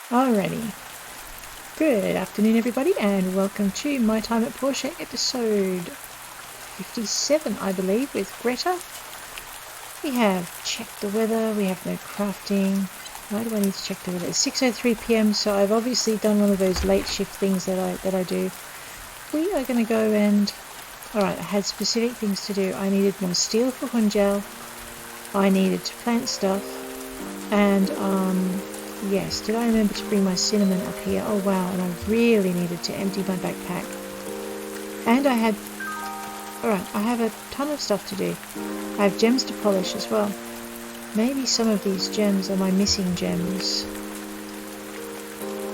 Alrighty. Good afternoon, everybody, and welcome to My Time at Porsche episode 57, I believe, with Greta. We have checked the weather, we have no crafting. Why do I need to check the weather? It's 6:03 p.m, so I've obviously done one of those late shift things that I do. We are going to go and... Alright, I had specific things to do. I needed more steel for Hunjal. I needed to plant stuff. And, yes, did I remember to bring my cinnamon up here? Oh wow, and I really needed to empty my backpack. And I have a ton of stuff to do. I have gems to polish as well. Maybe some of these gems are my missing gems.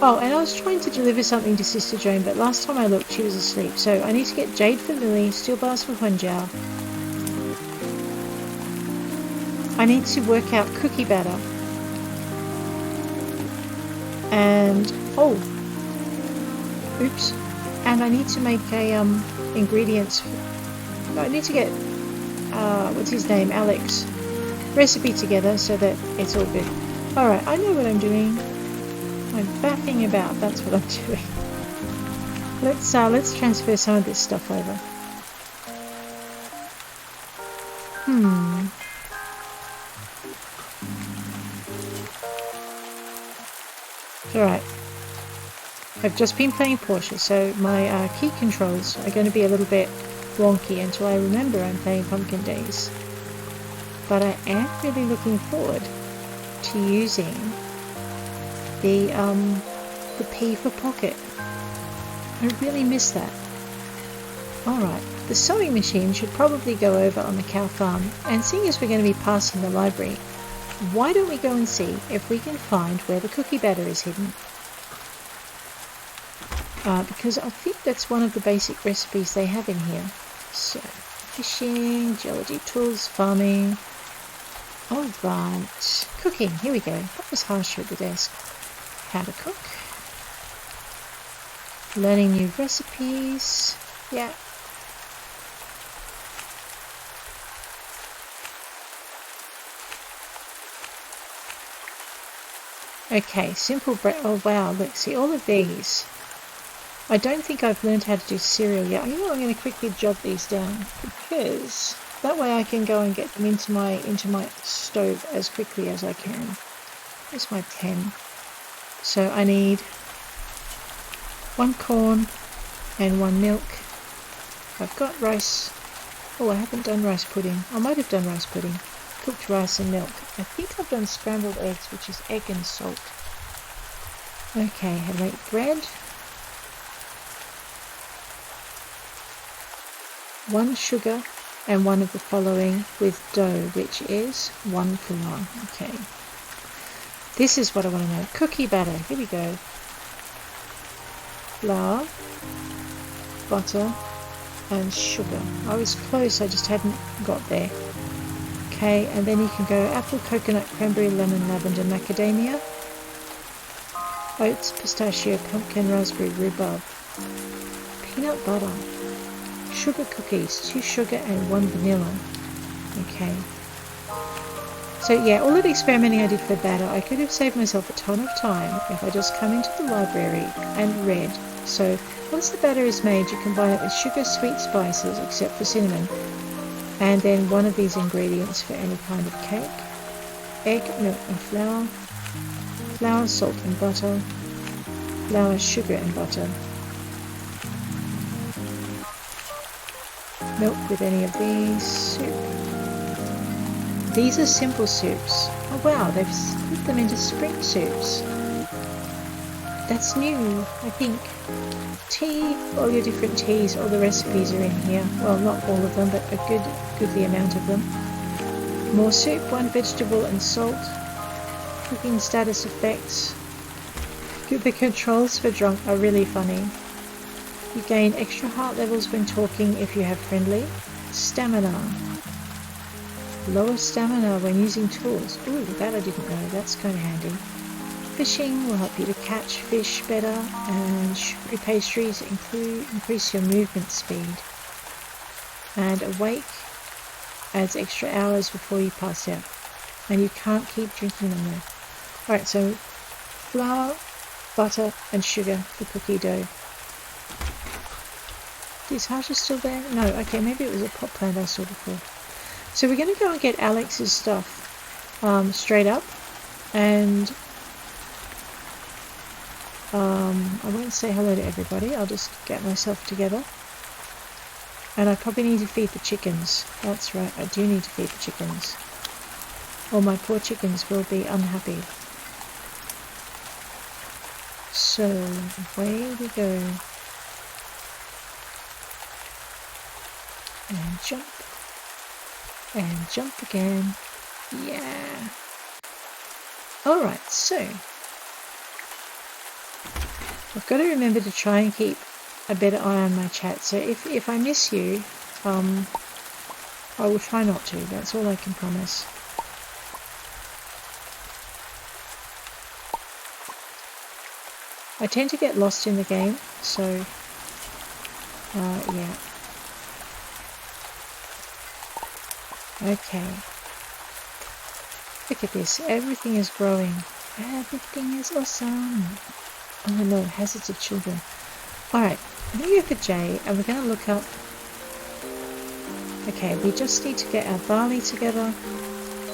Oh, and I was trying to deliver something to Sister Joan, but last time I looked, she was asleep. So I need to get jade for Lily, steel bars for Hunjal. I need to work out cookie batter. And oops, and I need to make a ingredients. I need to get what's his name, Alex, recipe together so that it's all good. All right, I know what I'm doing. I'm faffing about. That's what I'm doing. Let's transfer some of this stuff over. Alright, I've just been playing Porsche, so my key controls are going to be a little bit wonky until I remember I'm playing Pumpkin Days. But I am really looking forward to using the P for pocket. I really miss that. Alright, the sewing machine should probably go over on the cow farm, and seeing as we're going to be passing the library, why don't we go and see if we can find where the cookie batter is hidden? Because I think that's one of the basic recipes they have in here. So, fishing, geology tools, farming. Alright, cooking, here we go. That was harsher at the desk. How to cook. Learning new recipes. Yeah. Okay, simple bread. Oh wow, look, see all of these. I don't think I've learned how to do cereal yet. You know what, I'm going to quickly jot these down because that way I can go and get them into my stove as quickly as I can. Here's my pen. So I need 1 corn and 1 milk. I've got rice. Oh, I haven't done rice pudding. I might have done rice pudding. Cooked rice and milk. I think I've done scrambled eggs, which is egg and salt. Okay, how to make bread. 1 sugar and 1 of the following with dough, which is 1 flour. Okay. This is what I want to know. Cookie batter. Here we go. Flour, butter, and sugar. I was close, I just hadn't got there. Okay, and then you can go apple, coconut, cranberry, lemon, lavender, macadamia, oats, pistachio, pumpkin, raspberry, rhubarb, peanut butter, sugar cookies, 2 sugar and 1 vanilla. Okay. So yeah, all of the experimenting I did for batter, I could have saved myself a ton of time if I just come into the library and read. So once the batter is made, you combine it with sugar, sweet spices, except for cinnamon, and then 1 of these ingredients for any kind of cake. Egg, milk and flour. Flour, salt and butter. Flour, sugar and butter. Milk with any of these. Soup. These are simple soups. Oh wow, they've split them into spring soups. That's new, I think. Tea, all your different teas, all the recipes are in here. Well, not all of them, but a goodly amount of them. More soup, 1 vegetable and salt. Cooking status effects. The controls for drunk are really funny. You gain extra heart levels when talking if you have friendly. Stamina. Lower stamina when using tools. Ooh, that I didn't know. That's kind of handy. Fishing will help you to catch fish better, and sugary pastries increase your movement speed. And awake adds extra hours before you pass out. And you can't keep drinking them there. Alright, so flour, butter and sugar for cookie dough. Is Harsha still there? No, okay, maybe it was a pot plant I saw before. So we're going to go and get Alex's stuff straight up, and I won't say hello to everybody, I'll just get myself together. And I probably need to feed the chickens. That's right, I do need to feed the chickens. Or my poor chickens will be unhappy. So, away we go. And jump. And jump again. Yeah. Alright, so I've got to remember to try and keep a better eye on my chat. So if I miss you, I will try not to. That's all I can promise. I tend to get lost in the game, so yeah. Okay. Look at this. Everything is growing. Everything is awesome. Oh no, hazards of children. Alright, I'm going to go for J, and we're going to look up. Okay, we just need to get our barley together,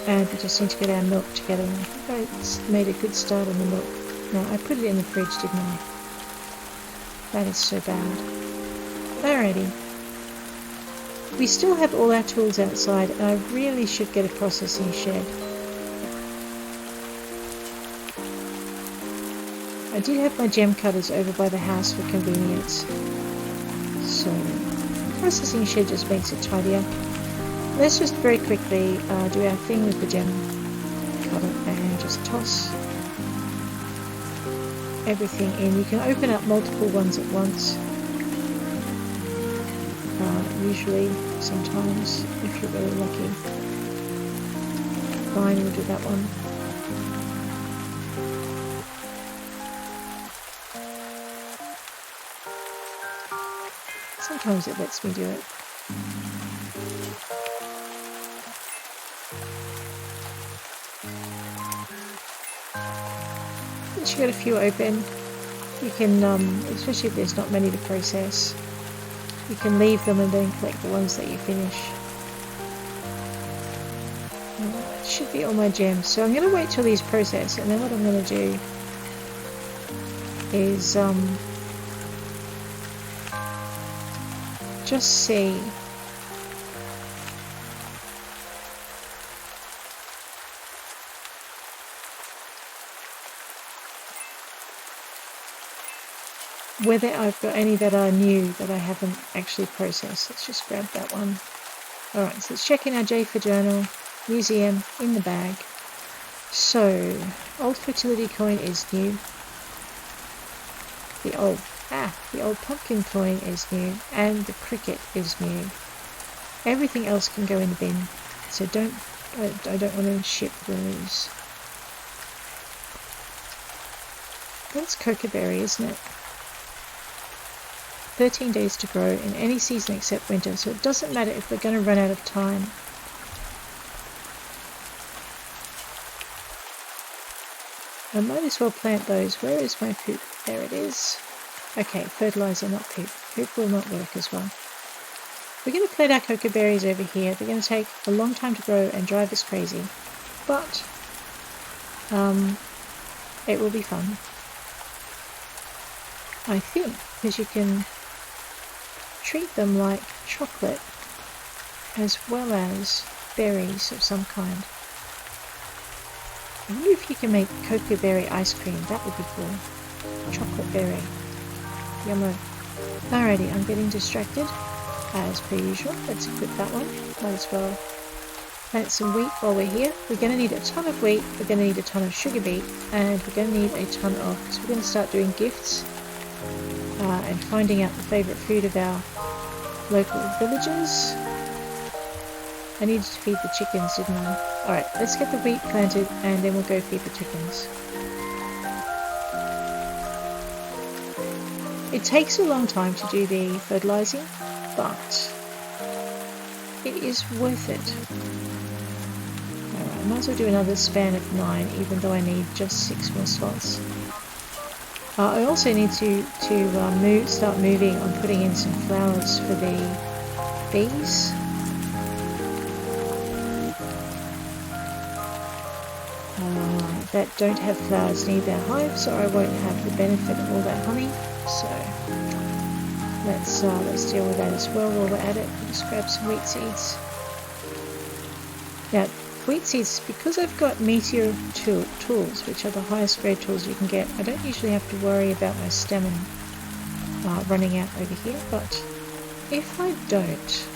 and we just need to get our milk together. And I think I made a good start on the milk. No, I put it in the fridge, didn't I? That is so bad. Alrighty. We still have all our tools outside, and I really should get a processing shed. I did have my gem cutters over by the house for convenience, so processing shed just makes it tidier. Let's just very quickly do our thing with the gem cutter and just toss everything in. You can open up multiple ones at once, usually, sometimes, if you're really lucky. Fine, we'll do that one. Sometimes it lets me do it. Once you get a few open, you can, especially if there's not many to process, you can leave them and then collect the ones that you finish. It should be all my gems. So I'm going to wait till these process, and then what I'm going to do is just see whether I've got any that are new that I haven't actually processed. Let's just grab that one. Alright, so let's check in our J for journal, museum, in the bag. So, old fertility coin is new. The old pumpkin coin is new, and the cricket is new. Everything else can go in the bin, so I don't want to ship those. That's cocoberry, isn't it? 13 days to grow in any season except winter, so it doesn't matter if we're going to run out of time. I might as well plant those. Where is my poop? There it is. Okay, fertilizer, not poop. Poop will not work as well. We're going to plant our cocoa berries over here. They're going to take a long time to grow and drive us crazy, but it will be fun. I think, because you can treat them like chocolate as well as berries of some kind. I wonder if you can make cocoa berry ice cream. That would be cool. Chocolate berry. Yummo. Alrighty, I'm getting distracted as per usual. Let's equip that one. Might as well plant some wheat while we're here. We're going to need a ton of wheat, we're going to need a ton of sugar beet, and we're going to need a ton of, so we're going to start doing gifts and finding out the favourite food of our local villagers. I needed to feed the chickens, didn't I? Alright, let's get the wheat planted and then we'll go feed the chickens. It takes a long time to do the fertilising, but it is worth it. Alright, I might as well do another span of 9, even though I need just 6 more slots. I also need to start moving on putting in some flowers for the bees. That don't have flowers near their hives, so I won't have the benefit of all that honey. So let's deal with that as well while we're at it. Let's grab some wheat seeds. Now, wheat seeds, because I've got meteor tools, which are the highest grade tools you can get, I don't usually have to worry about my stamina running out over here. But if I don't,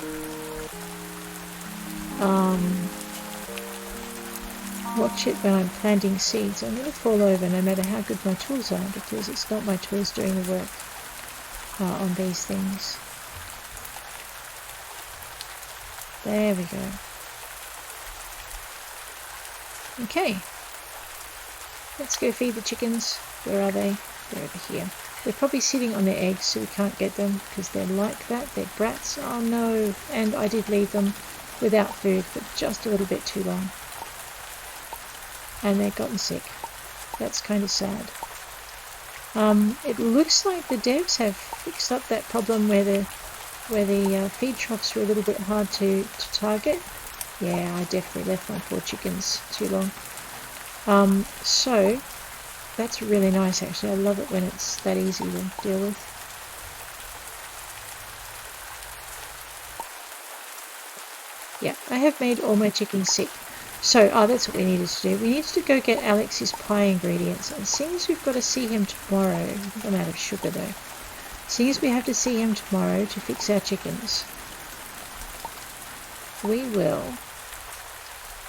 watch it when I'm planting seeds, I'm going to fall over no matter how good my tools are, because it's not my tools doing the work on these things. There we go. Okay, let's go feed the chickens. Where are they? They're over here. They're probably sitting on their eggs, so we can't get them because they're like that. They're brats. Oh no, and I did leave them without food for just a little bit too long. And they've gotten sick. That's kind of sad. It looks like the devs have fixed up that problem where the feed troughs were a little bit hard to target. Yeah, I definitely left my poor chickens too long. So that's really nice actually. I love it when it's that easy to deal with. Yeah, I have made all my chickens sick. So, that's what we needed to do. We needed to go get Alex's pie ingredients. And seeing as we've got to see him tomorrow, I think I'm out of sugar though. Seeing as we have to see him tomorrow to fix our chickens, we will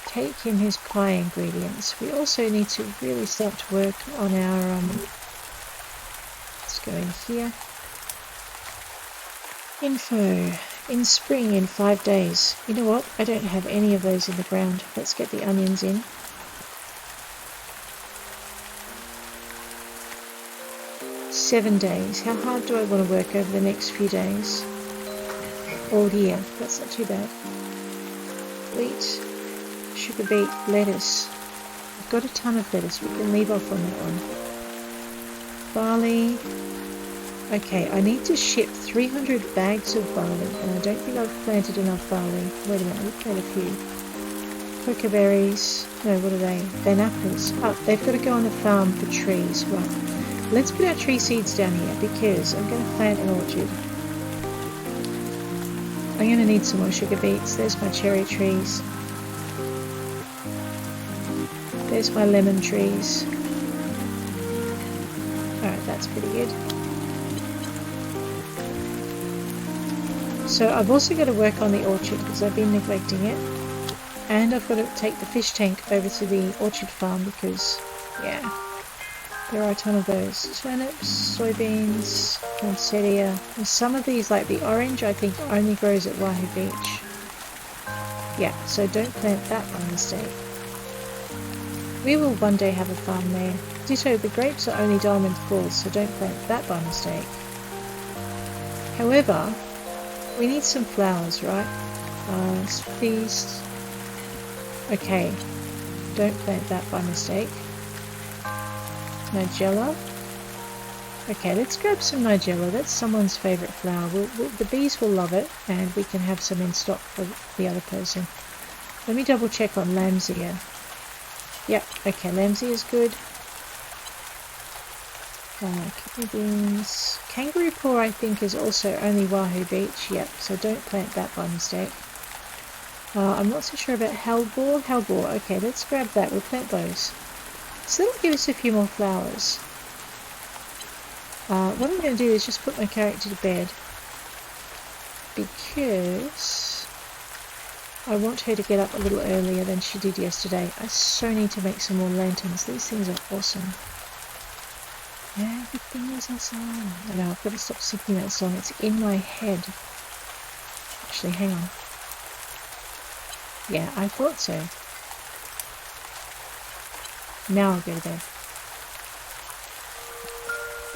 take him his pie ingredients. We also need to really start to work on our, let's go in here. Info. In spring in 5 days. You know what? I don't have any of those in the ground. Let's get the onions in. "7 days. How hard do I want to work over the next few days? All year. That's not too bad. Wheat, sugar beet, lettuce. I've got a ton of lettuce. We can leave off on that one. Barley. Okay, I need to ship 300 bags of barley, and I don't think I've planted enough barley. Wait a minute, we've planted a few. Cocoa berries. No, what are they? Van apples. Oh, they've got to go on the farm for trees. Right. Let's put our tree seeds down here, because I'm going to plant an orchard. I'm going to need some more sugar beets. There's my cherry trees. There's my lemon trees. Alright, that's pretty good. So I've also got to work on the orchard because I've been neglecting it. And I've got to take the fish tank over to the orchard farm because, yeah, there are a ton of those. Turnips, soybeans, poinsettia. And some of these, like the orange, I think only grows at Wahoo Beach. Yeah, so don't plant that by mistake. We will one day have a farm there. Ditto, the grapes are only diamond balls, so don't plant that by mistake. However, we need some flowers, right? These. Okay, don't plant that by mistake. Nigella. Okay, let's grab some Nigella. That's someone's favourite flower. The bees will love it, and we can have some in stock for the other person. Let me double check on Lambsia. Yep, okay, Lambsia is good. Kidney beans. Kangaroo paw I think is also only Wahoo Beach. Yep, so don't plant that by mistake. I'm not so sure about hellebore. Hellebore, okay, let's grab that. We'll plant those. So that'll give us a few more flowers. What I'm going to do is just put my character to bed because I want her to get up a little earlier than she did yesterday. I so need to make some more lanterns. These things are awesome. Everything is a song. I know, I've got to stop singing that song. It's in my head. Actually, hang on. Yeah, I thought so. Now I'll go to bed.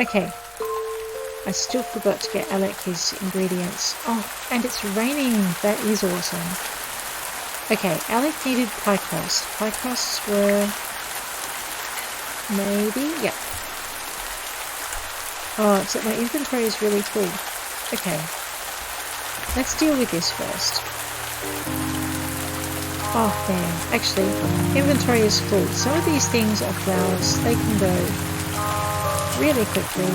Okay. I still forgot to get Alec his ingredients. Oh, and it's raining. That is awesome. Okay, Alec needed pie crust. Pie crusts were maybe, yeah. Oh, except my inventory is really full. Okay. Let's deal with this first. Oh man, actually, inventory is full. Some of these things are flowers. They can go really quickly.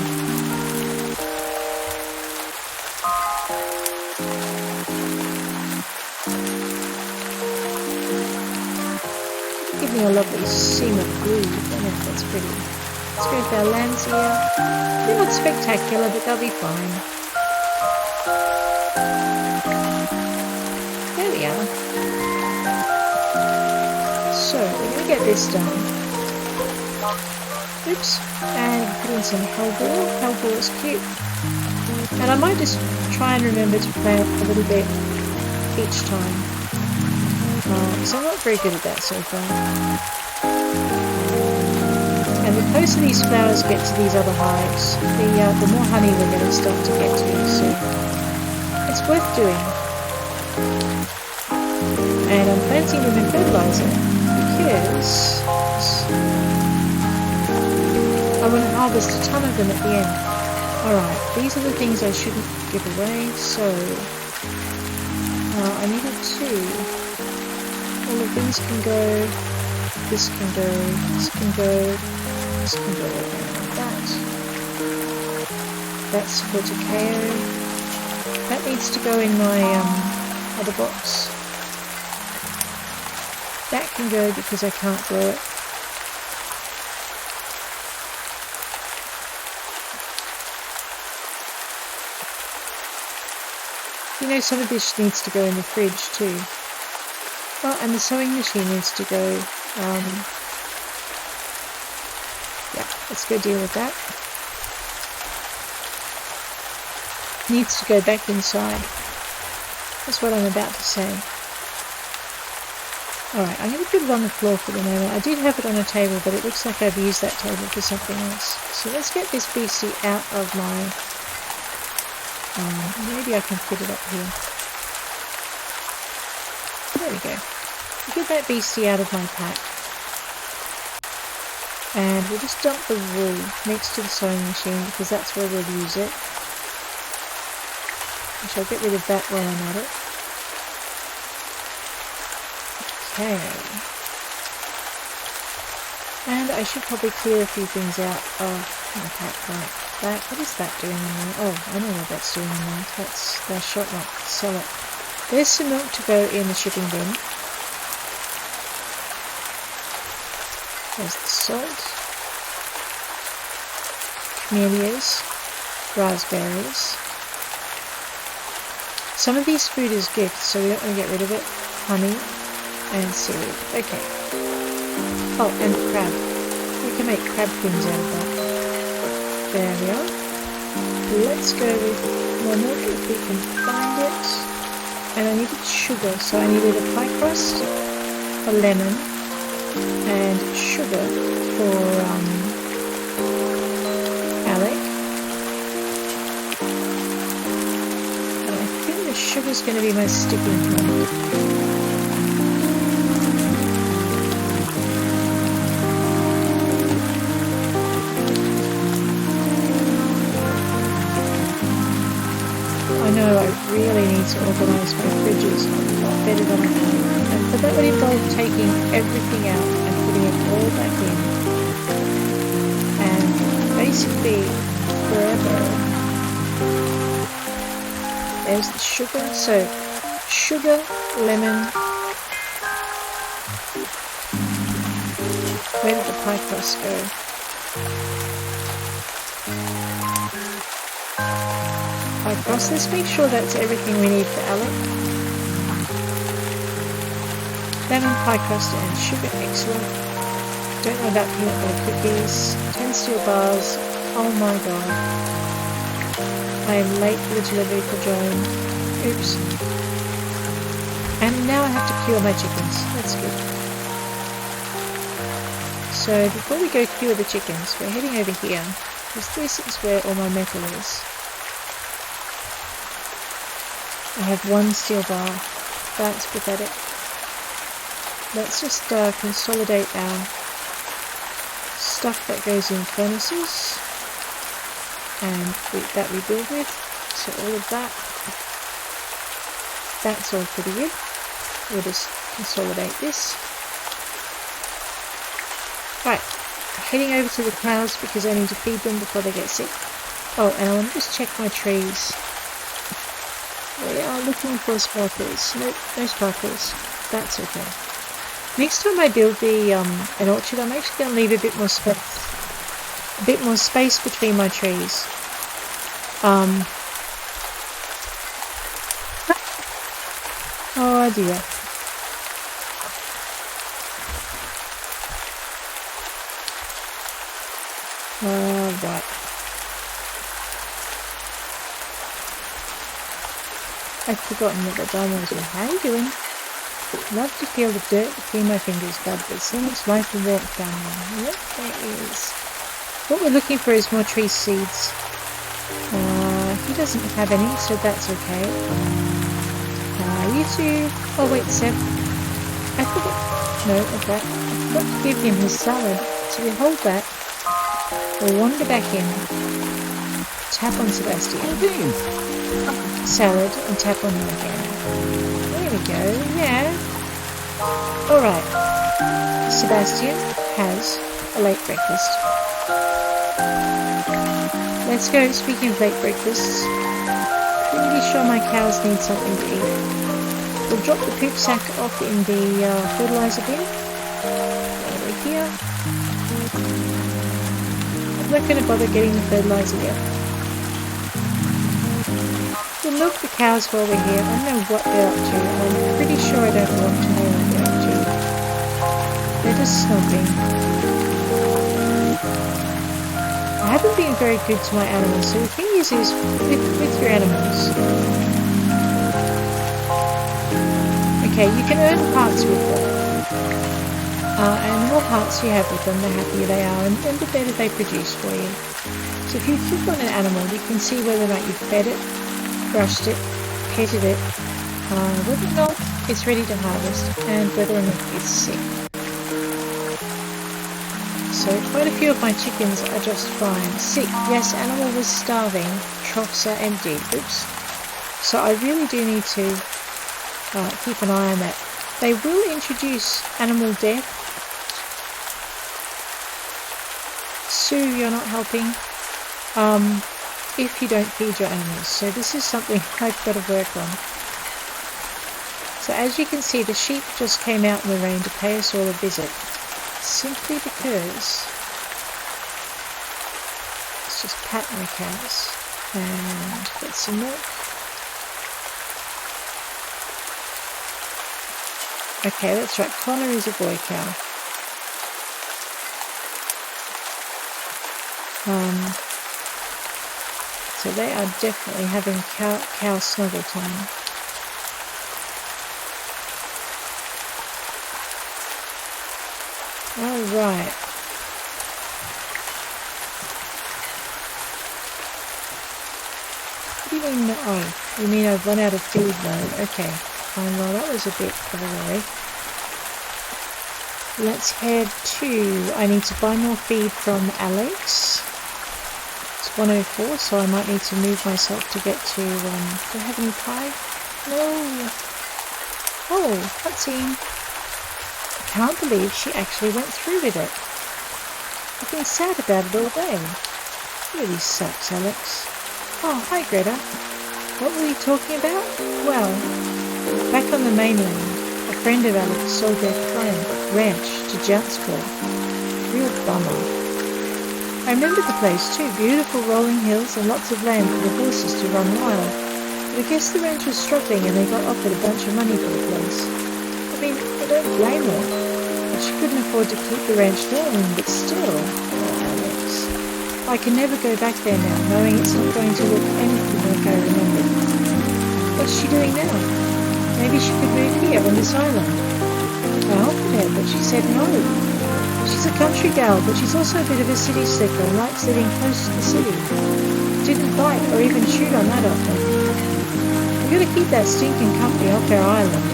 Give me a lovely seam of glue. I don't know if that's pretty. Let's go with our lands here. They're not spectacular, but they'll be fine. There we are. So, we're going to get this done. Oops. And put in some hellebore. Hellebore is cute. And I might just try and remember to plant a little bit each time. Because I'm not very good at that so far. And the closer these flowers get to these other hives, the more honey we're going to start to get to. So it's worth doing. And I'm planting them in fertilizer because I want to harvest a ton of them at the end. Alright, these are the things I shouldn't give away, so I needed 2. All of these can go, this can go, this can go, this can go like that. That's for Takeo. That needs to go in my other box. That can go because I can't grow it. You know, some of this needs to go in the fridge too. Oh, and the sewing machine needs to go, yeah, let's go deal with that. Needs to go back inside. That's what I'm about to say. Alright, I'm going to put it on the floor for the moment. I did have it on a table, but it looks like I've used that table for something else. So let's get this beastie out of my, maybe I can fit it up here. There we go. Get that beastie out of my pack. And we'll just dump the wool next to the sewing machine because that's where we'll use it. I shall get rid of that while I'm at it. Okay. And I should probably clear a few things out of my pack like that. What is that doing in there? Oh, I know what that's doing in there. That's the shot not sell it. There's some milk to go in the shipping bin. There's the salt, camellias, raspberries. Some of these food is gifts, so we don't want to get rid of it. Honey and seaweed. Okay. Oh, and crab. We can make crab fins out of that. There we are. Let's go with more milk if we can find it. And I needed sugar, so I needed a pie crust, a lemon, and sugar for Alec. And I think the sugar's going to be my sticking point. I know I really need to organise my fridges a lot better than I am. But that would involve taking everything out and putting it all back in. And basically, forever. There's the sugar. So, sugar, lemon. Where did the pie crust go? Pie crust. Let's make sure that's everything we need for Alec. Lemon, pie crust and sugar, excellent. Don't know about peanut butter cookies. 10 steel bars. Oh my god. I am late for the delivery for Joan. Oops. And now I have to cure my chickens. That's good. So before we go cure the chickens, we're heading over here. Because this is where all my metal is. I have 1 steel bar. That's pathetic. Let's just consolidate our stuff that goes in furnaces. and that we build with. So all of that. That's all pretty good. We'll just consolidate this. Right, heading over to the cows because I need to feed them before they get sick. Oh, and I want to just check my trees. We are looking for sparkles. Nope, no sparkles. That's okay. Next time I build an orchard, I'm actually going to leave a bit more space between my trees. Oh dear. Right. I've forgotten what the done was. How are you doing? Love to feel the dirt between my fingers, bud, but so much life and work down there. Yep, there is. What we're looking for is more tree seeds. He doesn't have any, so that's okay. You two... Oh wait, Seb. I forgot... No, okay. I forgot to give him his salad. So we hold that. We'll wander back in. Tap on Sebastian. Salad and tap on him again. There we go, yeah. Alright. Sebastian has a late breakfast. Let's go. Speaking of late breakfasts, pretty sure my cows need something to eat. We'll drop the poop sack off in the fertilizer bin. Over here. I'm not going to bother getting the fertilizer yet. We'll milk the cows while we're here. I don't know what they're up to. I'm pretty sure I don't want to know what they're up to. They're just snogging. I haven't been very good to my animals, so the thing is with your animals. Okay, you can earn parts with them. And the more parts you have with them, the happier they are, and the better they produce for you. So if you click on an animal, you can see whether or not you've fed it, brushed it, petted it, whether or not it's ready to harvest, and whether or not it's sick. So quite a few of my chickens are just fine. Sick, yes, animal was starving, troughs are empty, oops. So I really do need to keep an eye on that. They will introduce animal death. Sue, you're not helping. If you don't feed your animals. So this is something I've got to work on. So as you can see, the sheep just came out in the rain to pay us all a visit. Simply because let's just pat my cows and get some milk. Okay, that's right. Connor is a boy cow. So they are definitely having cow snuggle time. Alright. What do you mean? Oh, you mean I've run out of feed mode? Okay. Fine, well that was a bit of a worry. Let's head to... I need to buy more feed from Alex. It's 104, so I might need to move myself to get to... do I have any pie? No! Oh, cutscene. I can't believe she actually went through with it. I've been sad about it all day. Really sucks, Alex. Oh, hi Greta. What were you talking about? Well, back on the mainland, a friend of Alex sold their ranch to Jansko. Real bummer. I remember the place too. Beautiful rolling hills and lots of land for the horses to run wild. But I guess the ranch was struggling and they got offered a bunch of money for the place. I mean, I don't blame her. But she couldn't afford to keep the ranch going, but still. Oh, Alex. I can never go back there now, knowing it's not going to look anything like I remember. What's she doing now? Maybe she could move here on this island. I offered her, but she said no. She's a country gal, but she's also a bit of a city slicker and likes living close to the city. Didn't bite or even shoot on that often. We've got to keep that stinking company off our island.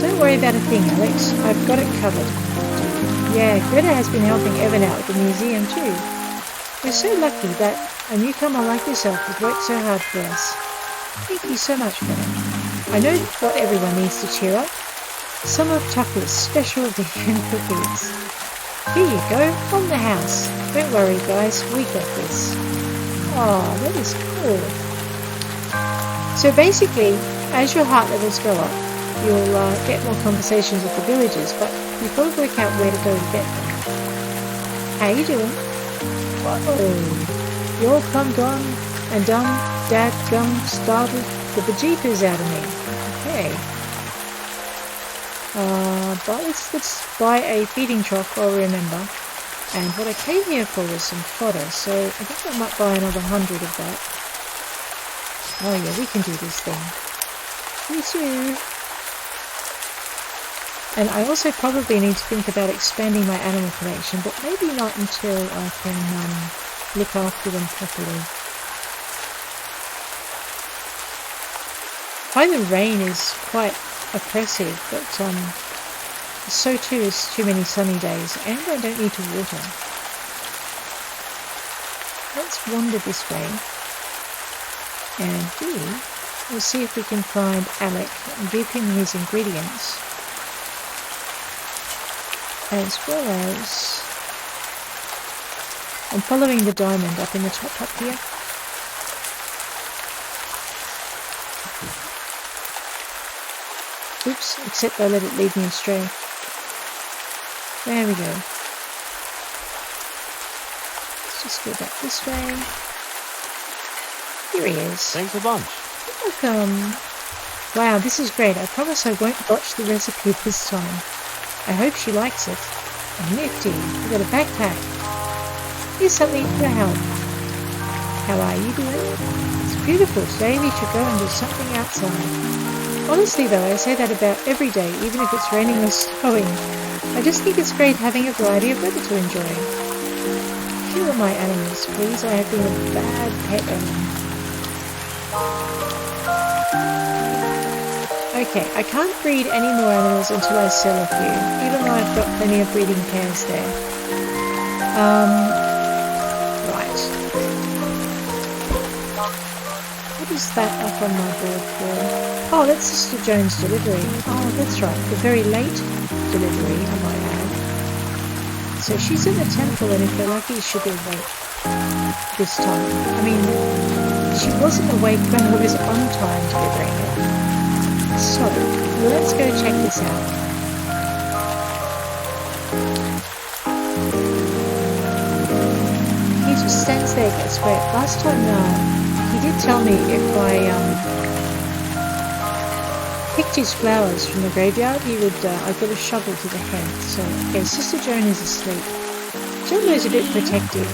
Don't worry about a thing, Alex. I've got it covered. Yeah, Greta has been helping Evan out with the museum too. We're so lucky that A newcomer like yourself has worked so hard for us. Thank you so much, Greta. I know what everyone needs to cheer up. Some of Tucker's special vegan cookies. Here you go, from the house. Don't worry, guys, we got this. Oh, that is cool. So basically, as your heart levels go up, you'll get more conversations with the villagers, but you've got to work out where to go to get them. How you doing? Oh, you're come gone and done, dad gum startled the bejeepers out of me. Okay. But let's buy a feeding trough, I'll remember. And what I came here for was some fodder, so I think I might buy another 100 of that. Oh yeah, we can do this thing. Yes, you. And I also probably need to think about expanding my animal collection, but maybe not until I can look after them properly. I find the rain is quite oppressive, but so too is too many sunny days, and I don't need to water. Let's wander this way, and we'll see if we can find Alec and give him his ingredients, as well as I'm following the diamond up in the top up here. Oops, except I let it lead me astray. There we go. Let's just go back this way. Here he is. Thanks a bunch. Welcome. Wow, this is great. I promise I won't botch the recipe this time. I hope she likes it. And nifty, we've got a backpack. Here's something to help. How are you doing? It's beautiful. Today we should go and do something outside. Honestly though, I say that about every day, even if it's raining or snowing. I just think it's great having a variety of weather to enjoy. Few of my animals, please. I have been a bad pet owner. Okay, I can't breed any more animals until I sell a few, even though I've got plenty of breeding pairs there. Right. What is that up on my board for? Oh, that's Sister Joan's delivery. Oh, that's right, the very late delivery, I might add. So she's in the temple, and if they're lucky, she'll be awake this time. I mean, she wasn't awake when I was on time delivering it. So, let's go check this out. He just stands there, gets wet. Last time, he did tell me if I picked his flowers from the graveyard, he would, I'd get a shovel to the head. So, okay, Sister Joan is asleep. Jumbo's a bit protective.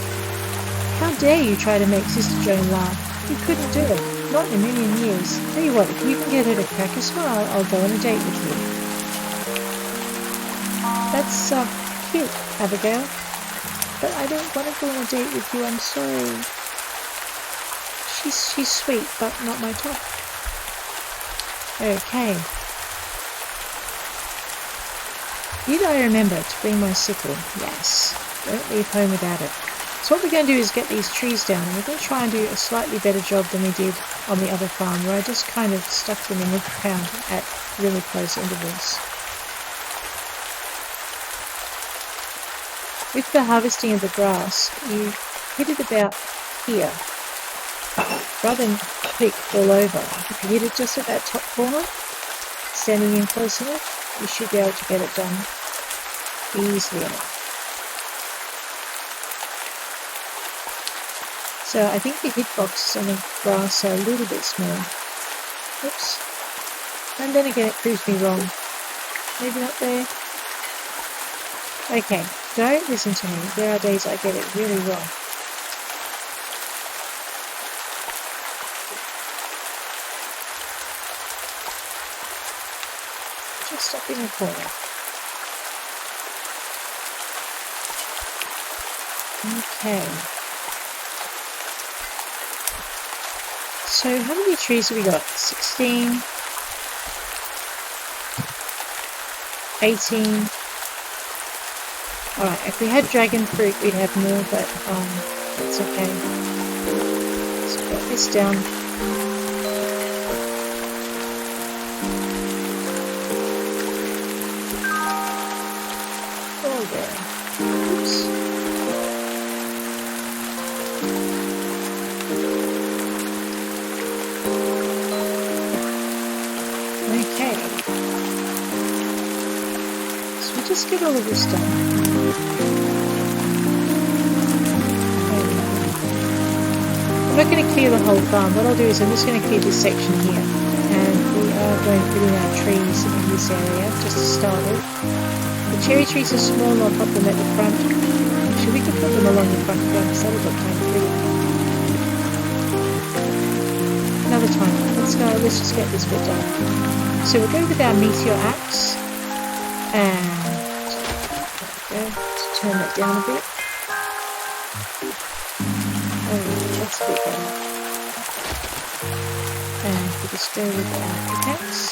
How dare you try to make Sister Joan laugh? You couldn't do it. Not in a million years. Tell you what, if you can get her to crack a smile, I'll go on a date with you. That's cute, Abigail. But I don't want to go on a date with you, I'm sorry. She's sweet, but not my type. Okay. Did I remember to bring my sickle? Yes. Don't leave home without it. So what we're going to do is get these trees down, and we're going to try and do a slightly better job than we did on the other farm, where I just kind of stuck them in the ground at really close intervals. With the harvesting of the grass, you hit it about here, rather than click all over. If you hit it just at that top corner, standing in close enough, you should be able to get it done easily enough. So I think the hitboxes on the grass are a little bit small. Oops. And then again it proves me wrong. Maybe not there. Okay, don't listen to me. There are days I get it really wrong. Just up in the corner. Okay. So how many trees have we got? 16, 18. Alright, if we had dragon fruit we'd have more, but that's okay. got this down. Oh, there. Oops. Okay. So we just get all of this done. I'm not going to clear the whole farm. What I'll do is I'm just going to clear this section here, and we are going to put in our trees in this area just to start it. The cherry trees are small. I'll pop them at the front. Actually, we could put them along the front because that'll look kind of pretty. Another time. Let's just get this bit done. So we'll go with our meteor axe and turn that down a bit. That's a bit better. And we'll just go with our pickaxe.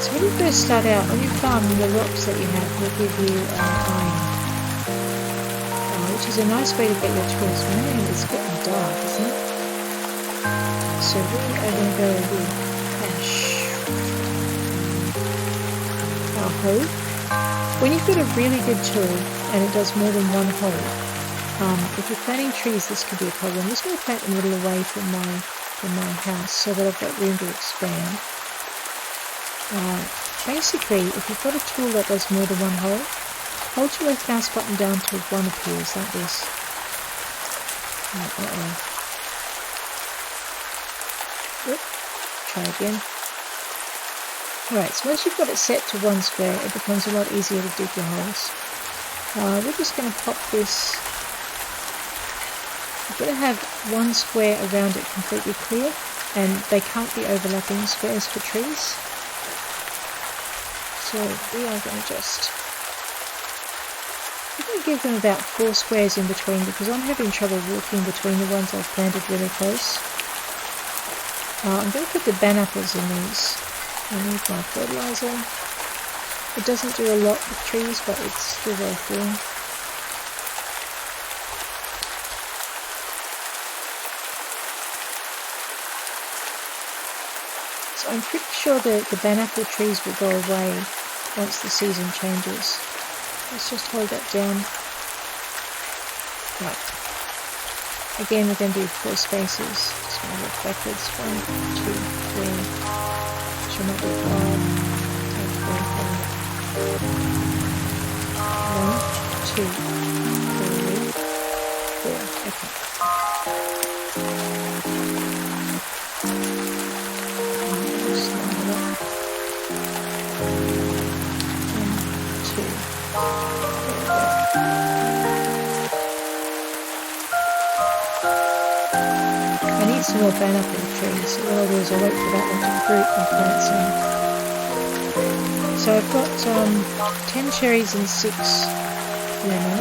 So when you first start out, when you're farming, the rocks that you have will give you iron, which is a nice way to get your tools. Man, it's getting dark, isn't it? So we are going to go with our hoe. When you've got a really good tool and it does more than one hole, if you're planting trees, this could be a problem. I'm just going to plant them a little away from my house so that I've got room to expand. Basically, if you've got a tool that does more than one hole, hold your left mouse button down till one appears, like this. Try again. Alright, so once you've got it set to one square, it becomes a lot easier to dig your holes. We're just going to pop this. You've got to have one square around it completely clear, and they can't be overlapping squares for trees. So we are going to give them about 4 squares in between because I'm having trouble walking between the ones I've planted really close. I'm going to put the ban-apples in these. I need my fertilizer. It doesn't do a lot with trees, but it's still worth doing. So I'm pretty sure that the ban-apple trees will go away once the season changes. Let's just hold that down. Right. Again, we're going to do 4 spaces. Just going to work backwards. 1, 2, 3. Should not be 5. 1, 2, 3, 4. Okay. Just line it up. 1, 2. I need some more ban-apple trees, so what I'll do is I'll wait for that one to fruit and plant some. So I've got 10 cherries and 6 lemon.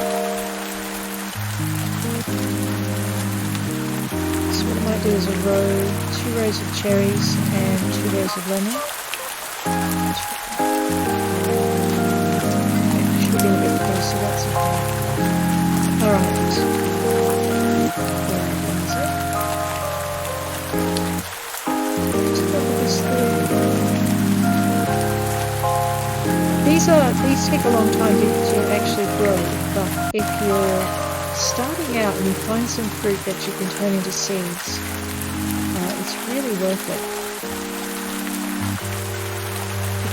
So what I might do is a row, 2 rows of cherries and 2 rows of lemon. Should have been a bit closer, that's okay. Alright. These take a long time to actually grow, but if you're starting out and you find some fruit that you can turn into seeds, it's really worth it.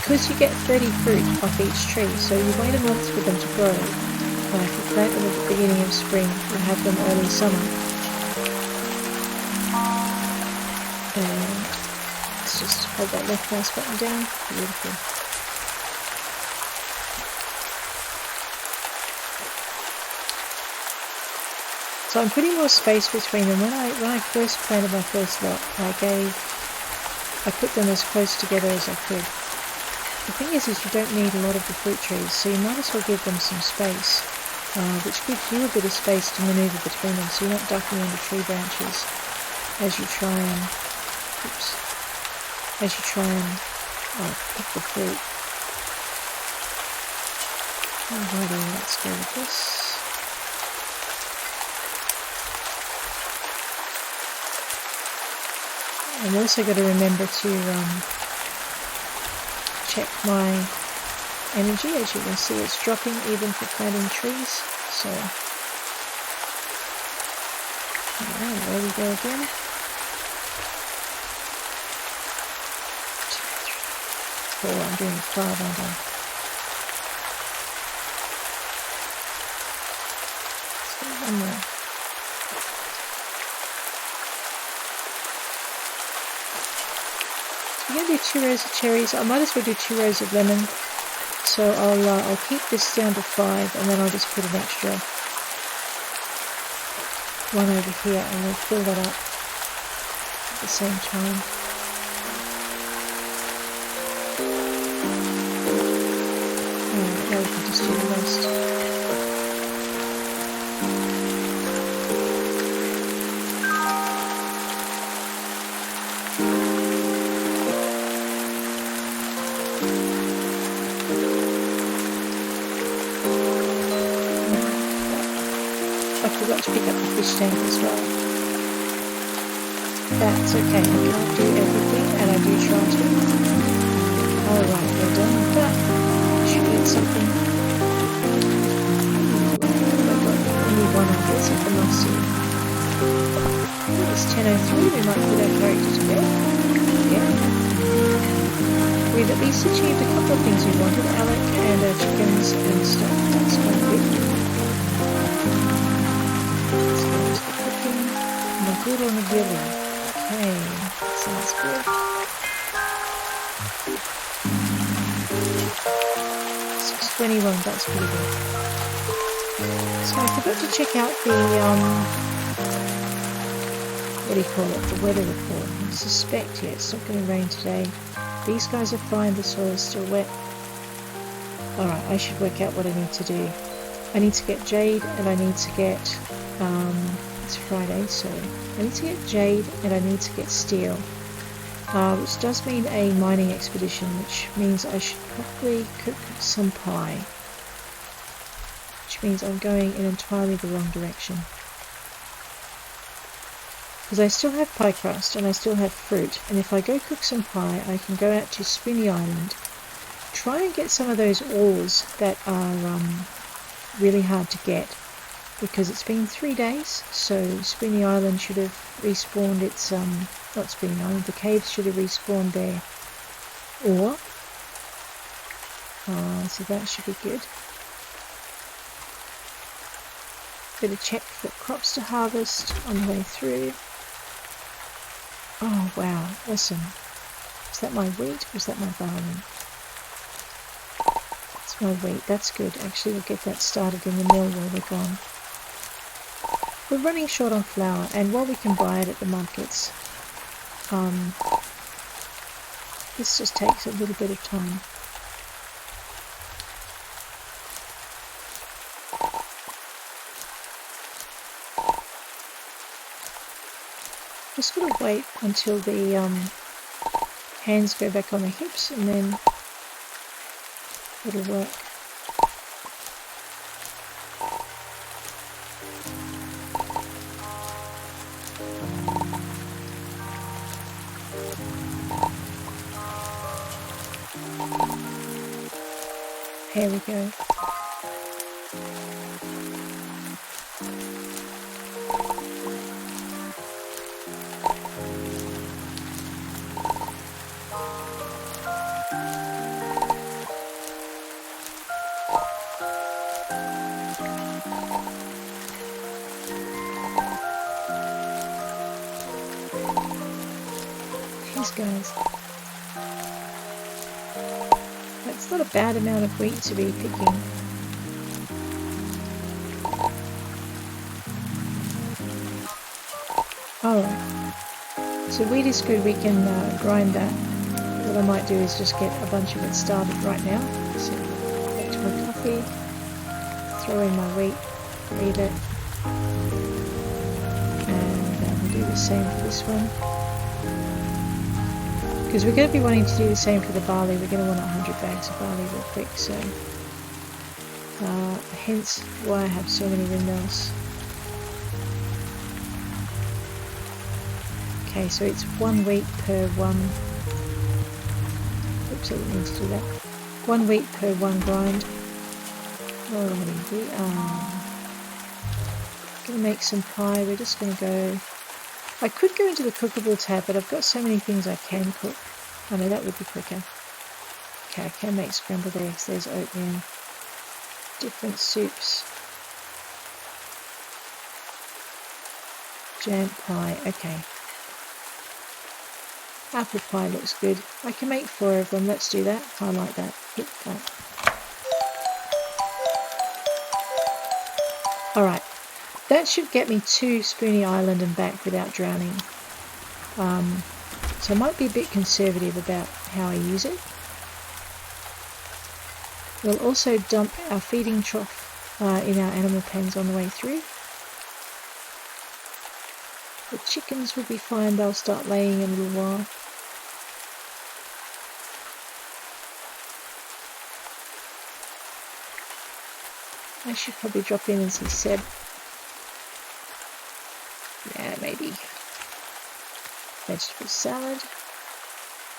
Because you get 30 fruit off each tree, so you wait a month for them to grow. If you plant them at the beginning of spring, you'll have them early summer. And let's just hold that left mouse button down. Beautiful. So I'm putting more space between them. When I first planted my first lot, I put them as close together as I could. The thing is you don't need a lot of the fruit trees, so you might as well give them some space, which gives you a bit of space to manoeuvre between them, so you're not ducking under tree branches as you try and pick the fruit. Alrighty, let's go with this. I'm also going to remember to check my energy. As you can see, it's dropping even for planting trees. So, alright, there we go again. Oh, I'm doing 5, aren't I? Let's do one more. I'm going to do 2 rows of cherries. I might as well do 2 rows of lemon. So I'll keep this down to 5, and then I'll just put an extra one over here, and we'll fill that up at the same time. Alright, now we can just do the rest. I forgot to pick up the fish tank as well. That's okay, I can't do everything, and I do try to. Alright, we're done with that. Should we eat something? Oh my god, only one of this at the last year. It's 10:03, we might put our character to bed. Yeah. We've at least achieved a couple of things we wanted, Alec and our chickens and stuff. That's quite good. Good on the gilly. Okay, sounds good. 6:21, that's pretty good. So I forgot to check out the what do you call it? The weather report. I suspect it's not going to rain today. These guys are fine. The soil is still wet. All right, I should work out what I need to do. I need to get jade, and I need to get it's Friday, so I need to get jade and I need to get steel, which does mean a mining expedition, which means I should probably cook some pie, which means I'm going in entirely the wrong direction, because I still have pie crust and I still have fruit, and if I go cook some pie I can go out to Spinny Island, try and get some of those ores that are really hard to get, because it's been 3 days, so Spinny Island should have respawned its, not Spinny Island, the caves should have respawned their ore, so that should be good. Better check for crops to harvest on the way through. Oh wow, awesome. Is that my wheat or is that my barley? It's my wheat, that's good. Actually, we'll get that started in the mill while we're gone. We're running short on flour, and while we can buy it at the markets, this just takes a little bit of time. Just gotta wait until the hands go back on the hips, and then it'll work. Here we go. These guys. That's not a bad amount of wheat to be picking. Alright, so wheat is good, we can grind that. What I might do is just get a bunch of it started right now. So back to my coffee, throw in my wheat, read it, and we'll do the same for this one. Because we're going to be wanting to do the same for the barley. We're going to want 100 bags of barley real quick, so hence why I have so many windmills. Okay, so it's 1 week per one. Oops, I didn't mean to do that. 1 week per one grind. Alrighty, we are going to make some pie. We're just going to go... I could go into the cookable tab, but I've got so many things I can cook. Oh no, that would be quicker. Okay, I can make scrambled eggs. There's oatmeal. Different soups. Jam pie. Okay. Apple pie looks good. I can make 4 of them. Let's do that. I like that. Hit that. Alright. That should get me to Spoony Island and back without drowning. So I might be a bit conservative about how I use it. We'll also dump our feeding trough in our animal pens on the way through. The chickens will be fine, they'll start laying in a little while. I should probably drop in and see Seb. Yeah, maybe. Vegetable salad.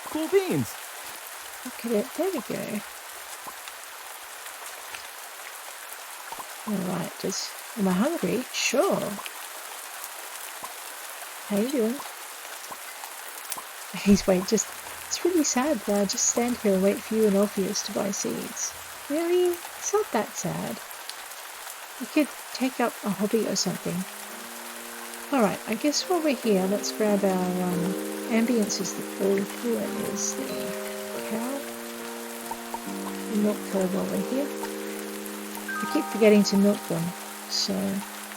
Cool beans. Look at it, there we go. Alright, am I hungry? Sure. How you doing? It's really sad that I just stand here and wait for you and Orpheus to buy seeds. Really? It's not that sad. You could take up a hobby or something. Alright, I guess while we're here, let's grab our ambience is the bull, cooler is the cow. The milk her while we're here. I keep forgetting to milk them, so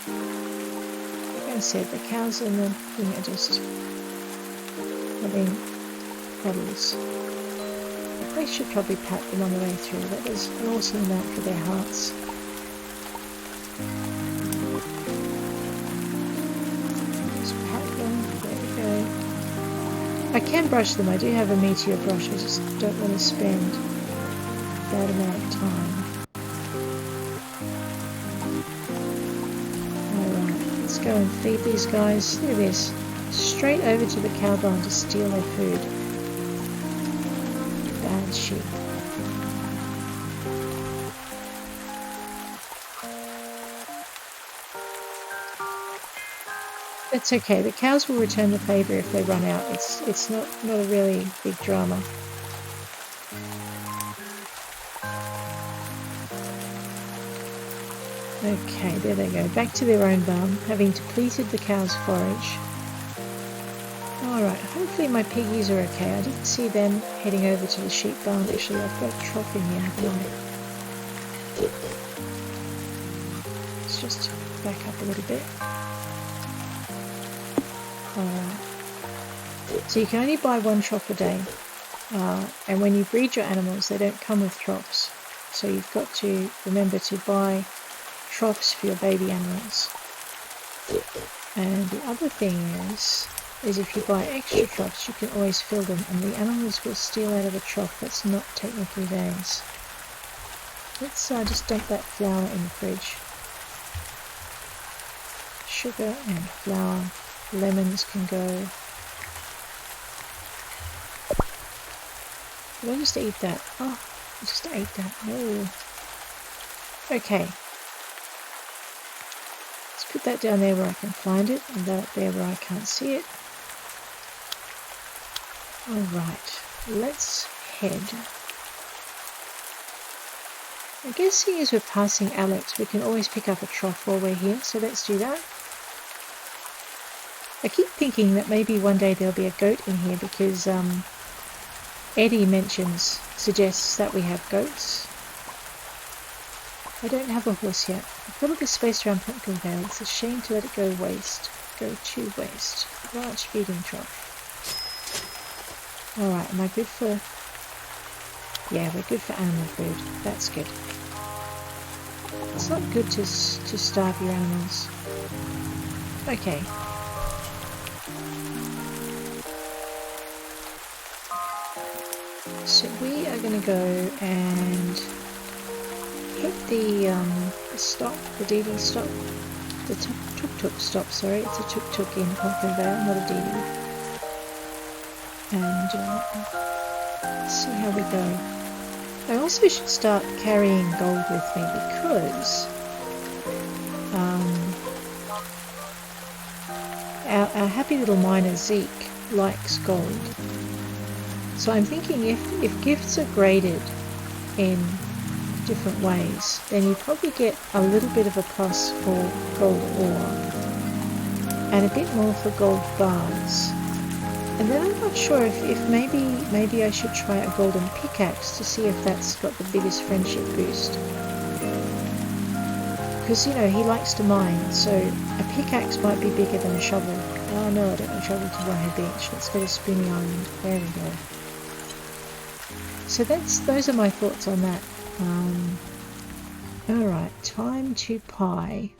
like I said, the cows and the thing are just having puddles. I should probably pat them on the way through. That is an awesome amount for their hearts. Just pat them. There we go. I can brush them. I do have a meteor brush. I just don't want to spend that amount of time. Let's go and feed these guys. Look at this. Straight over to the cow barn to steal their food. Bad sheep. That's okay. The cows will return the favour if they run out. It's not a really big drama. Okay, there they go. Back to their own barn, having depleted the cow's forage. Alright, hopefully my piggies are okay. I didn't see them heading over to the sheep barn. Actually, I've got a trough in here, haven't I? Let's just back up a little bit. Alright. So you can only buy 1 trough a day. And when you breed your animals, they don't come with troughs. So you've got to remember to buy troughs for your baby animals. And the other thing is if you buy extra troughs, you can always fill them, and the animals will steal out of a trough that's not technically theirs. Let's just dump that flour in the fridge. Sugar and flour. Lemons can go. Did I just eat that? Oh, I just ate that. Oh. Okay. Let's put that down there where I can find it, and that there where I can't see it. Alright, let's head. I guess seeing as we're passing Alex, we can always pick up a trough while we're here, so let's do that. I keep thinking that maybe one day there'll be a goat in here because Eddie suggests that we have goats. I don't have a horse yet. I've got all this space around Pumpkin Vale. It's a shame to let it go to waste. Large feeding trough. Alright, am I good for... Yeah, we're good for animal food. That's good. It's not good to starve your animals. Okay. So we are going to go and hit the stop, the DD stop, the tuk-tuk stop, sorry, it's a tuk-tuk in Pumpkin Vale, not a DD. and see how we go. I also should start carrying gold with me because our happy little miner Zeke likes gold. So I'm thinking if gifts are graded in different ways, then you probably get a little bit of a plus for gold ore and a bit more for gold bars. And then I'm not sure if maybe I should try a golden pickaxe to see if that's got the biggest friendship boost. Because, you know, he likes to mine, so a pickaxe might be bigger than a shovel. Oh no, I don't want to travel to Wahoo Beach. Let's go to Spinny Island. There we go. So those are my thoughts on that. Alright, time to pie.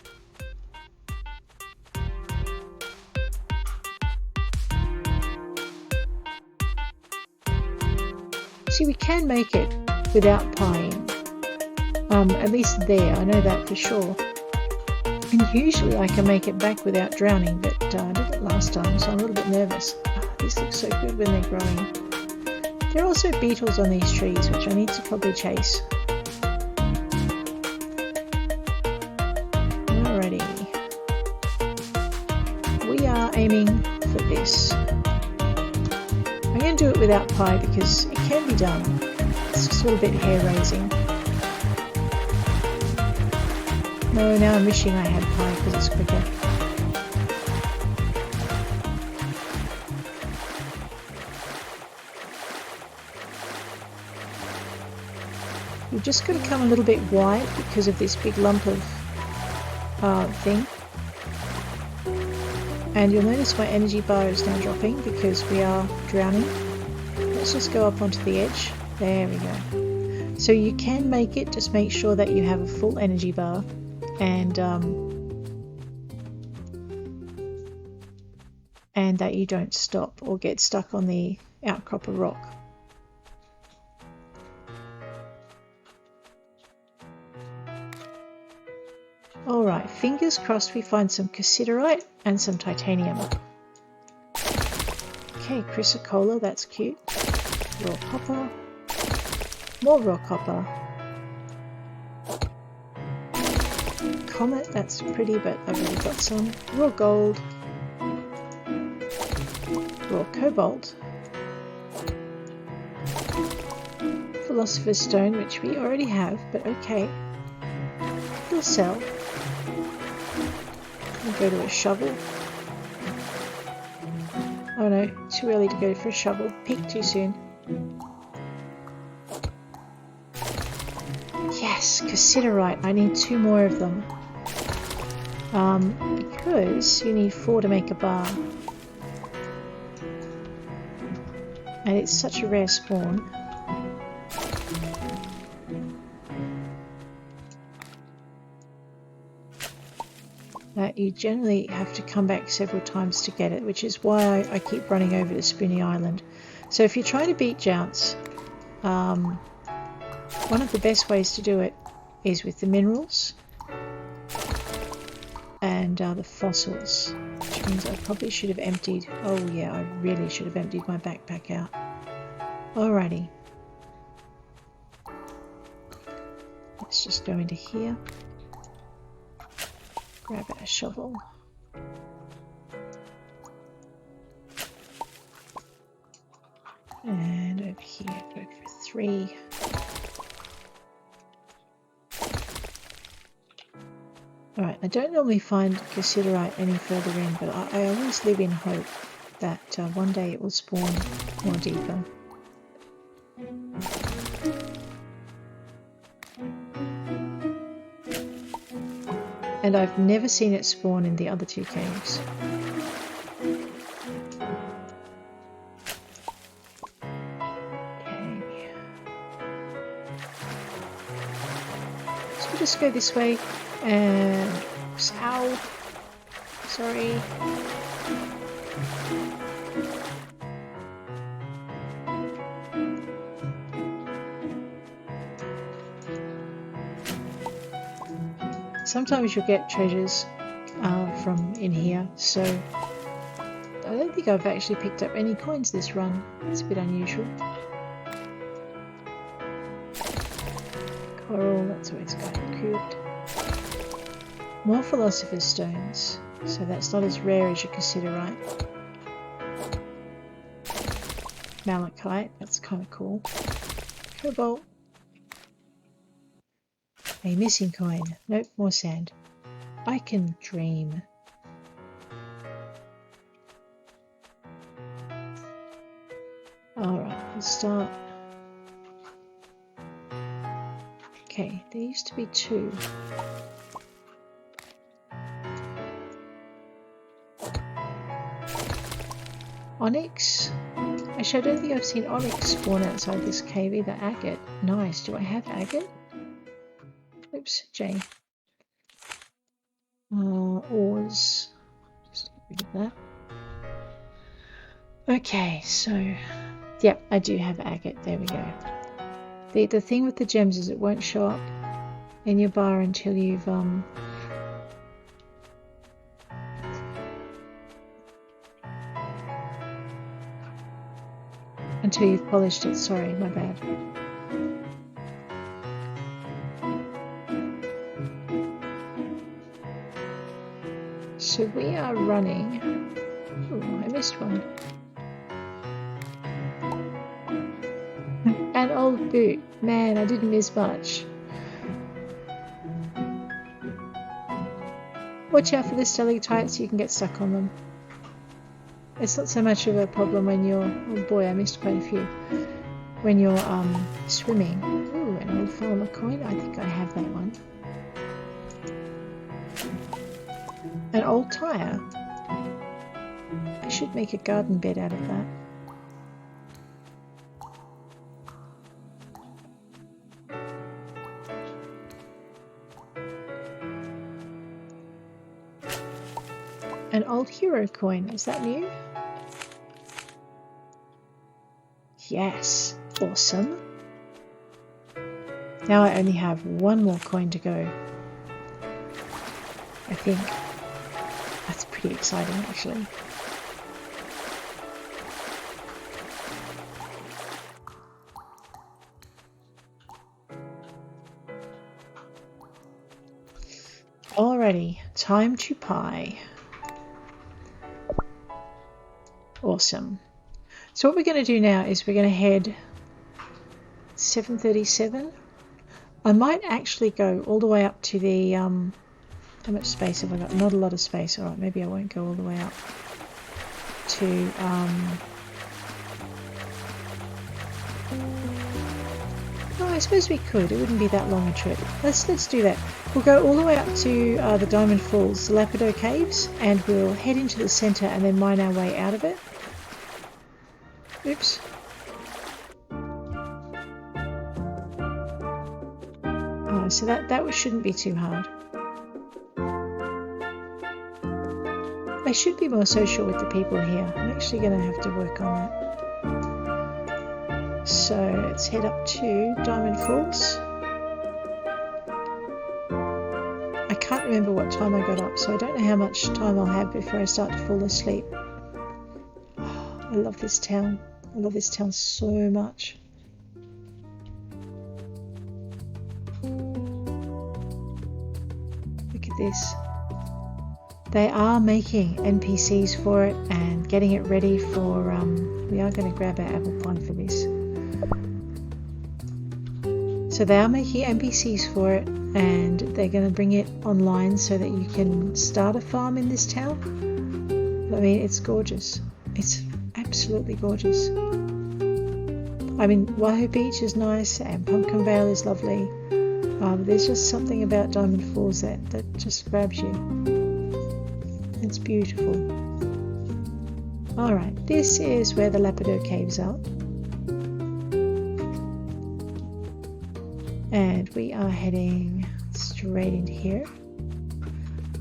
See, we can make it without pieing. At least there, I know that for sure. And usually I can make it back without drowning, but I did it last time, so I'm a little bit nervous. Oh, these look so good when they're growing. There are also beetles on these trees, which I need to probably chase. Alrighty. We are aiming for this. I'm going to do it without pie because it can be done. It's just a little bit hair-raising. No, now I'm wishing I had pie because it's quicker. You've just got to come a little bit wide because of this big lump of thing. And you'll notice my energy bar is now dropping because we are drowning. Let's just go up onto the edge. There we go. So you can make it, just make sure that you have a full energy bar and that you don't stop or get stuck on the outcrop of rock. Alright, fingers crossed we find some cassiterite and some titanium. Okay, chrysocolla, that's cute. Raw copper. More raw copper. Comet, that's pretty, but I've already got some. Raw gold. Raw cobalt. Philosopher's stone, which we already have, but okay. We'll sell. We'll go to a shovel. Oh no, too early to go for a shovel. Peaked too soon. Yes, cassiterite. I need 2 more of them. Because you need 4 to make a bar. And it's such a rare spawn. That you generally have to come back several times to get it, which is why I keep running over to Spinny Island. So if you're trying to beat Jounce, one of the best ways to do it is with the minerals and the fossils, which means I probably should have emptied. Oh yeah, I really should have emptied my backpack out. Alrighty. Let's just go into here. Grab our shovel. And over here, go for 3. Alright, I don't normally find cassiterite any further in, but I always live in hope that one day it will spawn more deeper. And I've never seen it spawn in the other 2 caves. Okay. So we'll just go this way and... Ow! Sorry. Sometimes you'll get treasures from in here, so I don't don't think I've actually picked up any coins this run. It's a bit unusual. Coral, that's always good. More Philosopher's Stones. So that's not as rare as your Cassiterite. Malachite, that's kind of cool. Cobalt. A missing coin. Nope, more sand. I can dream. Alright, let's start. Okay, there used to be 2. Onyx. Actually, I don't think I've seen onyx spawn outside this cave either. Agate. Nice. Do I have agate? Oops, J. Ores. Just get rid of that. Okay, so yep, I do have agate. There we go. The thing with the gems is it won't show up in your bar until you've polished it. Sorry, my bad. So we are running. Oh, I missed one. An old boot. Man, I didn't miss much. Watch out for the stalactites, you can get stuck on them. It's not so much of a problem when you're... Oh boy, I missed quite a few. When you're swimming. Ooh, an old farmer coin. I think I have that one. An old tire. I should make a garden bed out of that. An old hero coin. Is that new? Yes. Awesome. Now I only have one more coin to go. I think. That's pretty exciting, actually. Alrighty, time to pie. Awesome. So what we're going to do now is we're going to head 737. I might actually go all the way up to the how much space have I got? Not a lot of space. Alright, maybe I won't go all the way up to oh, I suppose we could. It wouldn't be that long a trip. Let's do that. We'll go all the way up to the Diamond Falls, the Lapidot caves, and we'll head into the centre and then mine our way out of it. Oops. Oh, so that shouldn't be too hard. I should be more social with the people here. I'm actually going to have to work on that. So let's head up to Diamond Falls. I can't remember what time I got up, so I don't know how much time I'll have before I start to fall asleep. Oh, I love this town. I love this town so much. Look at this. They are making NPCs for it and getting it ready for... we are going to grab our apple pie for this. So they are making NPCs for it and they're going to bring it online so that you can start a farm in this town. I mean, it's gorgeous. It's absolutely gorgeous. I mean, Wahoo Beach is nice and Pumpkin Vale is lovely. There's just something about Diamond Falls that just grabs you. It's beautiful. Alright, this is where the Lapidot caves are. And we are heading straight into here.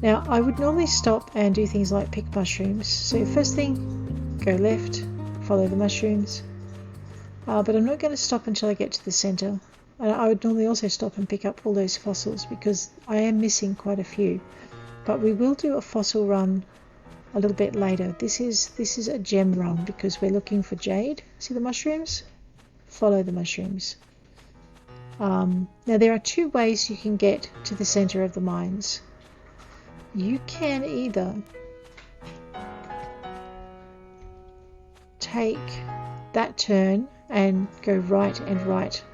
Now, I would normally stop and do things like pick mushrooms. So first thing, go left, follow the mushrooms. But I'm not going to stop until I get to the centre. I would normally also stop and pick up all those fossils because I am missing quite a few. But we will do a fossil run a little bit later. This is a gem run because we're looking for jade. See the mushrooms? Follow the mushrooms. Now there are two ways you can get to the center of the mines. You can either take that turn and go right and right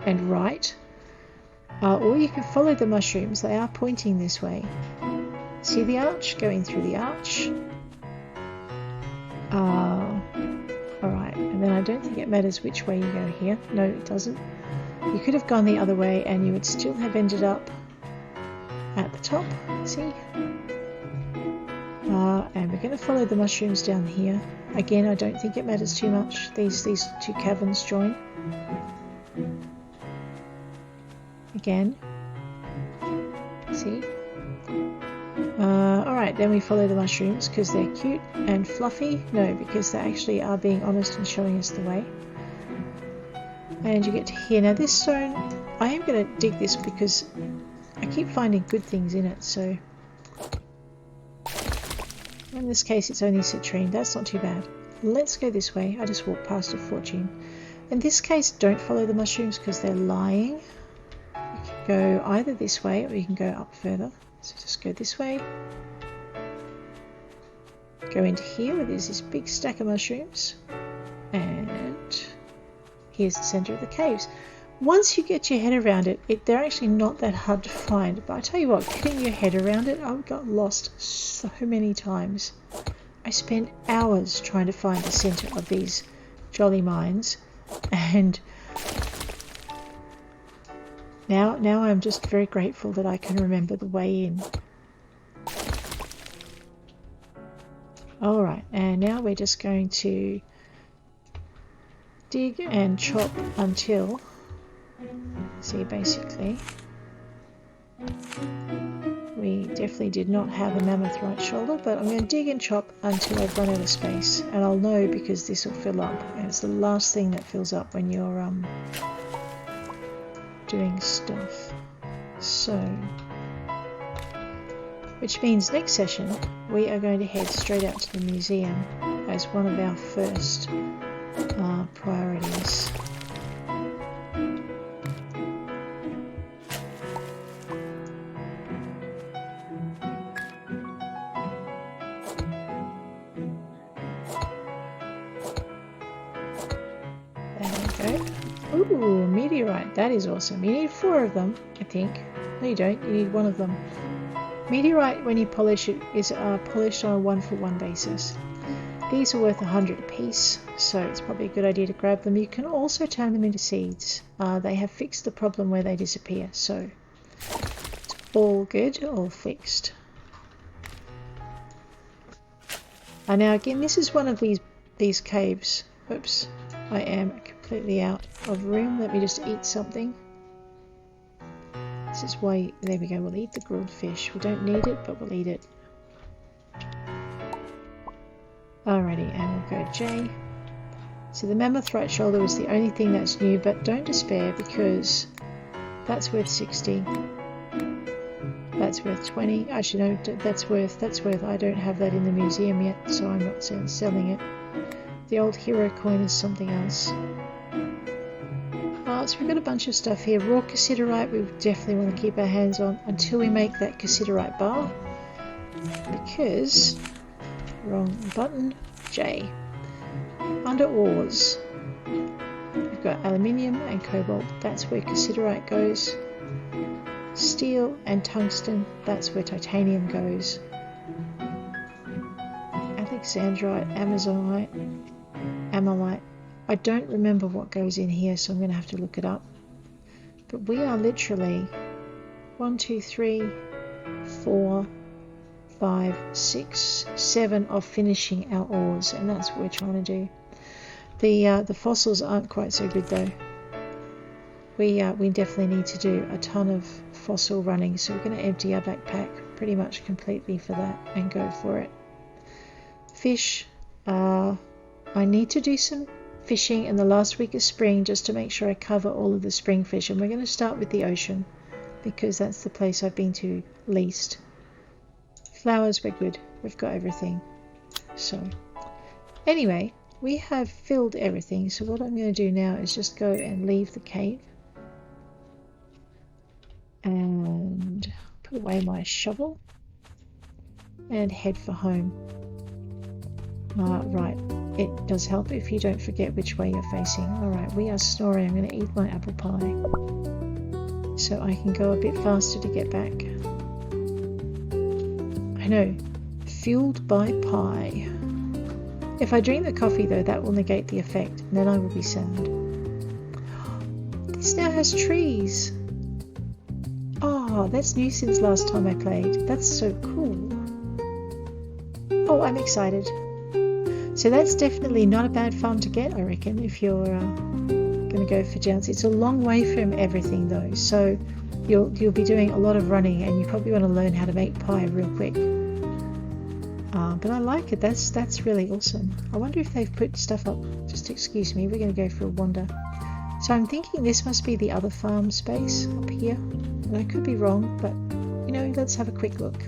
and right, or you can follow the mushrooms. They are pointing this way. See the arch? Going through the arch. Alright, and then I don't think it matters which way you go here. No, it doesn't. You could have gone the other way and you would still have ended up at the top. See? And we're going to follow the mushrooms down here. Again, I don't think it matters too much. These two caverns join. Again. See? Alright, then we follow the mushrooms because they're cute and fluffy. No, because they actually are being honest and showing us the way. And you get to here. Now this stone, I am going to dig this because I keep finding good things in it, so... In this case it's only citrine, that's not too bad. Let's go this way. I just walked past a fortune. In this case, don't follow the mushrooms because they're lying. You can go either this way or you can go up further. So just go this way. Go into here where there's this big stack of mushrooms. And here's the center of the caves. Once you get your head around it, they're actually not that hard to find. But I tell you what, getting your head around it, I got lost so many times. I spent hours trying to find the center of these jolly mines. And now I'm just very grateful that I can remember the way in. Alright, and now we're just going to dig and chop until... See, basically, we definitely did not have a mammoth right shoulder, but I'm going to dig and chop until I've run out of space, and I'll know because this will fill up, and it's the last thing that fills up when you're doing stuff. So, which means next session we are going to head straight out to the museum as one of our first priorities. Ooh, meteorite. That is awesome. You need 4 of them, I think. No, you don't. You need 1 of them. Meteorite, when you polish it, is polished on a 1-for-1 basis. These are worth 100 apiece, so it's probably a good idea to grab them. You can also turn them into seeds. They have fixed the problem where they disappear, so it's all good, all fixed. Now again, this is one of these caves. Oops, I am completely out of room. Let me just eat something. This is why, there we go, we'll eat the grilled fish. We don't need it, but we'll eat it. Alrighty, and we'll go J. So the mammoth right shoulder is the only thing that's new, but don't despair because that's worth 60. That's worth 20. Actually, no, that's worth, I don't have that in the museum yet, so I'm not selling it. The old hero coin is something else. So we've got a bunch of stuff here. Raw cassiterite we definitely want to keep our hands on until we make that cassiterite bar. Because, wrong button, J. Under ores, we've got aluminium and cobalt. That's where cassiterite goes. Steel and tungsten, that's where titanium goes. Alexandrite, amazonite, amylite. I don't remember what goes in here, so I'm going to have to look it up. But we are literally 1, 2, 3, 4, 5, 6, 7 of finishing our ores, and that's what we're trying to do. The fossils aren't quite so good though. We definitely need to do a ton of fossil running, so we're going to empty our backpack pretty much completely for that and go for it. Fish, I need to do some fishing in the last week of spring just to make sure I cover all of the spring fish, and we're going to start with the ocean because that's the place I've been to least. Flowers, we're good. We've got everything. So, anyway, we have filled everything. So what I'm going to do now is just go and leave the cave. And put away my shovel. And head for home. Right, it does help if you don't forget which way you're facing. Alright, we are snoring. I'm going to eat my apple pie so I can go a bit faster to get back. I know, fueled by pie. If I drink the coffee though, that will negate the effect, and then I will be sad. This now has trees. Oh, that's new since last time I played. That's so cool. Oh, I'm excited. So that's definitely not a bad farm to get, I reckon, if you're going to go for Jounce. It's a long way from everything though, so you'll be doing a lot of running, and you probably want to learn how to make pie real quick. But I like it. That's really awesome. I wonder if they've put stuff up. Just excuse me, we're going to go for a wander. So I'm thinking this must be the other farm space up here, and I could be wrong, but you know, let's have a quick look.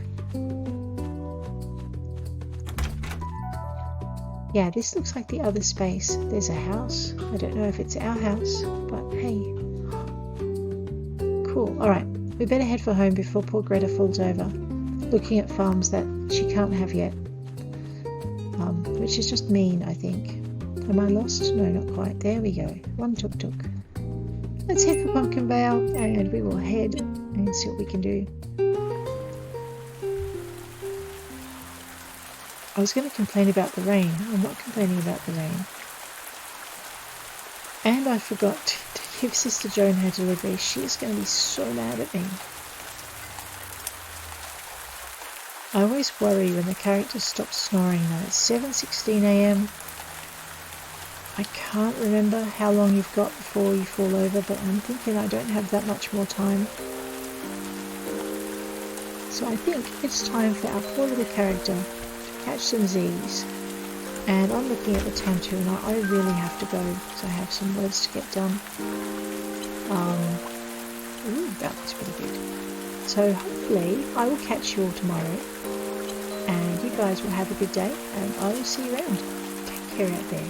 Yeah, this looks like the other space. There's a house. I don't know if it's our house, but hey. Cool. Alright, we better head for home before poor Greta falls over, looking at farms that she can't have yet. Which is just mean, I think. Am I lost? No, not quite. There we go. One tuk-tuk. Let's head for Pumpkin Vale, and we will head and see what we can do. I was going to complain about the rain. I'm not complaining about the rain. And I forgot to give Sister Joan her delivery. She is going to be so mad at me. I always worry when the character stops snoring though. It's 7:16 AM. I can't remember how long you've got before you fall over, but I'm thinking I don't have that much more time. So I think it's time for our poor little character to catch some Z's. And I'm looking at the time too, and I really have to go because I have some words to get done. Ooh, that was pretty good. So hopefully I will catch you all tomorrow, and you guys will have a good day, and I will see you around. Take care out there.